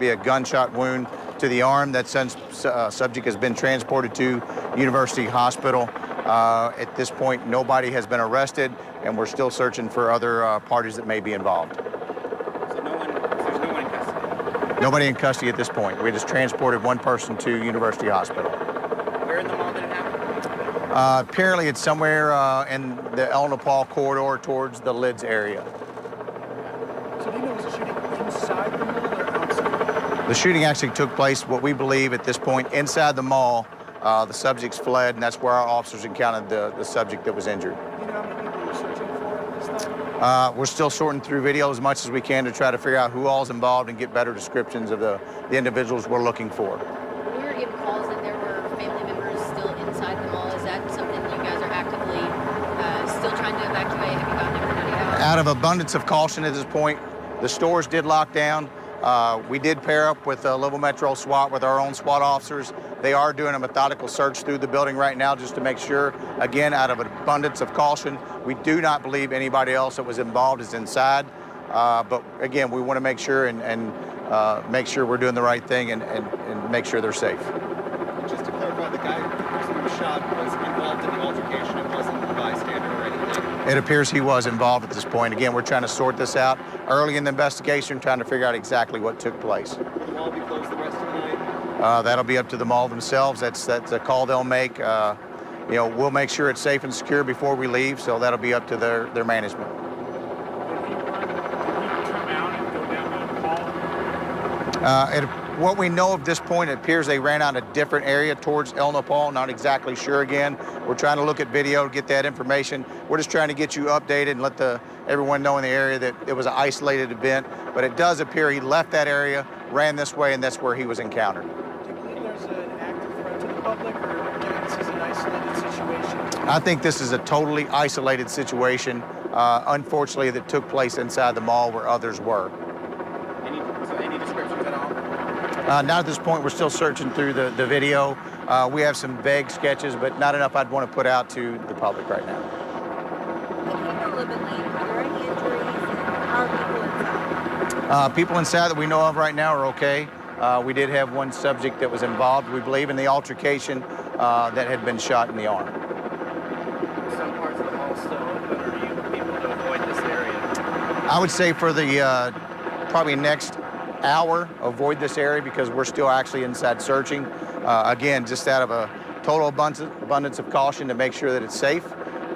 be a gunshot wound to the arm. That subject has been transported to University Hospital. At this point, nobody has been arrested, and we're still searching for other parties that may be involved. So there's no one in custody? Nobody in custody at this point. We just transported one person to University Hospital. Where in the mall did it happen? Apparently, it's somewhere in the El Nepal corridor towards the Lids area. So do you know, was the shooting inside the mall or outside? The shooting actually took place, what we believe at this point, inside the mall. The subjects fled, and that's where our officers encountered the subject that was injured. Do you know how many people you're searching for at this time? We're still sorting through video as much as we can to try to figure out who all's involved and get better descriptions of the individuals we're looking for. We were getting calls that there were family members still inside the mall. Is that something you guys are actively still trying to evacuate? Have you gotten everybody out? Out of abundance of caution at this point, the stores did lock down. We did pair up with Louisville Metro SWAT with our own SWAT officers. They are doing a methodical search through the building right now just to make sure, again, out of an abundance of caution, we do not believe anybody else that was involved is inside. But again, we want to make sure and make sure we're doing the right thing and make sure they're safe. Just to clarify, the guy who was shot was involved in the altercation. It wasn't a bystander or anything? It appears he was involved at this point. Again, we're trying to sort this out early in the investigation, trying to figure out exactly what took place. Will the mall be closed the rest of the night? That'll be up to the mall themselves. That's a call they'll make. We'll make sure it's safe and secure before we leave, so that'll be up to their management. Did he come out and go down the hall? What we know at this point, it appears they ran out a different area towards El Nepal. Not exactly sure again. We're trying to look at video to get that information. We're just trying to get you updated and let everyone know in the area that it was an isolated event. But it does appear he left that area, ran this way, and that's where he was encountered. Do you believe there's an active threat to the public, or again, this is an isolated situation? I think this is a totally isolated situation, unfortunately, that took place inside the mall where others were. Any descriptions at all? Not at this point. We're still searching through the video. We have some vague sketches, but not enough I'd want to put out to the public right now. When you were living late, were there any injuries? How are people inside? People inside that we know of right now are okay. We did have one subject that was involved, we believe, in the altercation that had been shot in the arm. Some parts of the mall still open, or do you people to avoid this area? I would say for the probably next hour, avoid this area because we're still actually inside searching. Again, just out of a total abundance of caution to make sure that it's safe.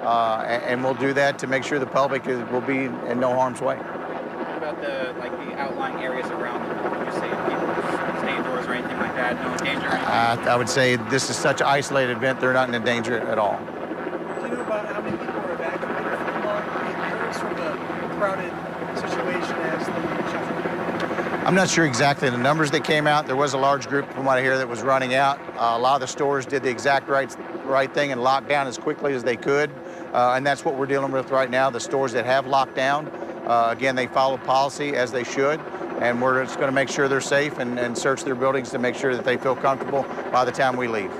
And we'll do that to make sure the public will be in no harm's way. What about the outlying areas around the mall? Would you say people stay indoors or anything like that? No danger? I would say this is such an isolated event, they're not in danger at all. Do you know about how many people were evacuated from the mall? It was from a crowded situation as the shot. I'm not sure exactly the numbers that came out. There was a large group, from what I hear, that was running out. A lot of the stores did the exact right thing and locked down as quickly as they could. And that's what we're dealing with right now. The stores that have locked down, again, they follow policy as they should. And we're just going to make sure they're safe and search their buildings to make sure that they feel comfortable by the time we leave.